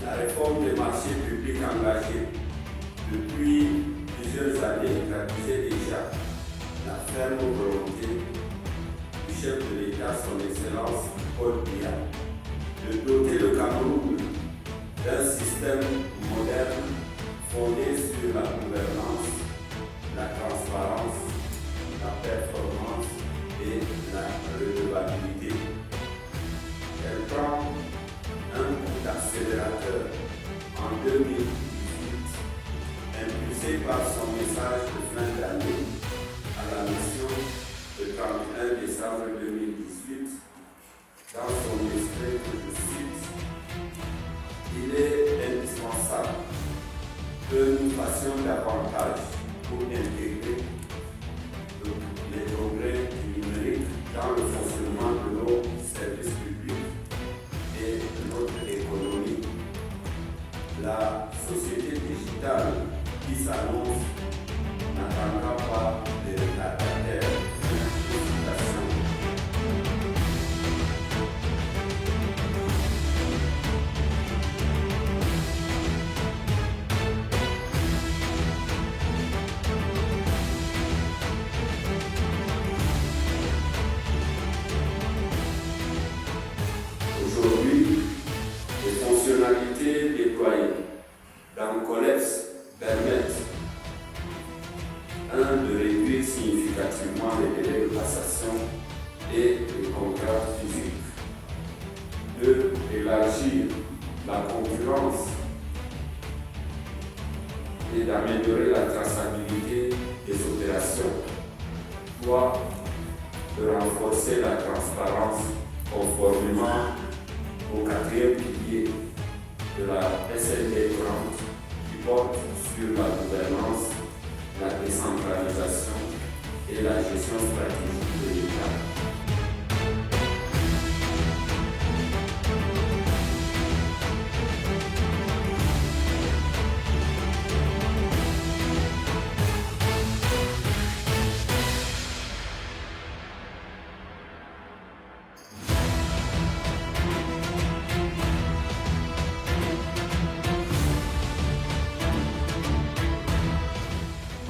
La réforme des marchés publics engagée depuis plusieurs années traduisait déjà la ferme volonté du chef de l'État, son Excellence Paul Biya, de doter le Cameroun d'un système moderne fondé sur la gouvernance, la transparence, la performance et la redevabilité. Elle prend un coup d'accélérateur en 2018, impulsé par son message de fin d'année à la nation le 31 décembre 2018. Dans son extrait que je cite, il est indispensable que nous fassions davantage pour intégrer les progrès du numérique dans le fonctionnement de nos services publics et de notre économie. La société digitale qui s'annonce n'attendra pas les retardataires de l'utilisation. Aujourd'hui, les fonctionnalités déployées dans Coleps permettent de réduire significativement les délais de passation et les contrats physiques, 2. Élargir la concurrence et d'améliorer la traçabilité des opérations, 3. De renforcer la transparence conformément au 4e pilier de la SND 30 qui porte sur la gouvernance, la décentralisation et la gestion stratégique de l'État.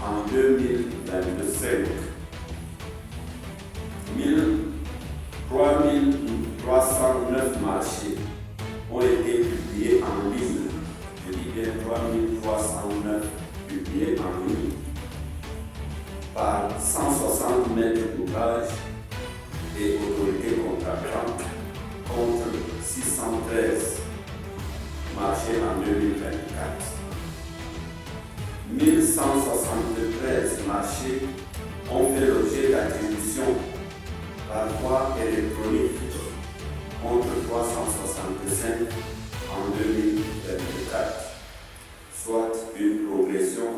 En 2025, 3309 marchés ont été publiés en ligne. Je dis bien 3309 publiés en ligne par 160 maîtres d'ouvrage et autorités contractantes contre 613 marchés en 2024. 1173 marchés ont fait l'objet d'attributions par voie électronique contre 365 en 2024, soit une progression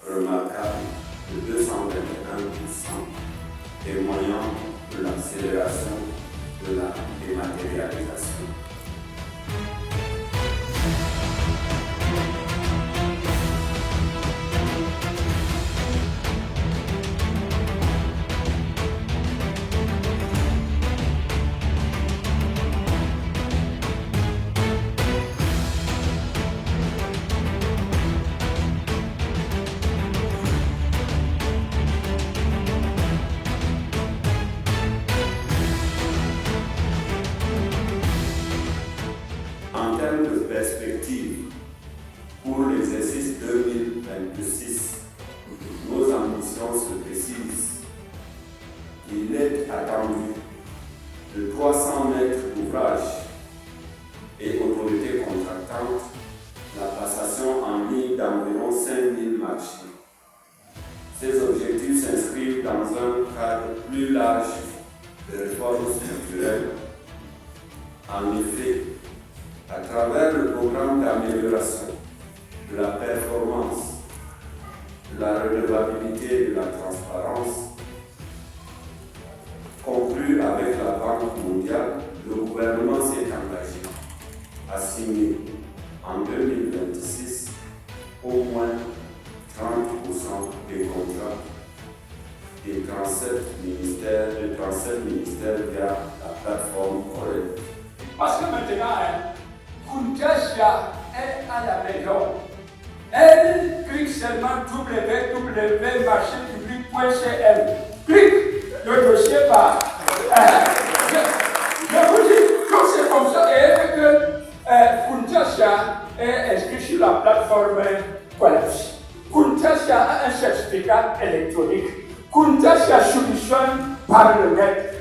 remarquable de 221%, témoignant de l'accélération de la dématérialisation. En termes de perspective pour l'exercice 2026, nos ambitions se précisent. Il est attendu de 300 maîtres d'ouvrage et autorités contractantes la passation en ligne d'environ 5000 marchés. Ces objectifs s'inscrivent dans un cadre plus large de réformes structurelles. En effet, à travers le programme d'amélioration de la performance, de la redevabilité et de la transparence, conclu avec la Banque mondiale, le gouvernement s'est engagé à signer en 2026 au moins 30% des contrats des 37 ministères via la plateforme Corel. Parce que maintenant, Kuntasha est à la maison. Elle clique seulement www.marchépublic.cl. Clique, le dossier part. Je vous dis, quand c'est comme ça, et que Kuntasha est inscrit sur la plateforme Quality. Kuntasha a un certificat électronique. Kuntasha solutionne par le net.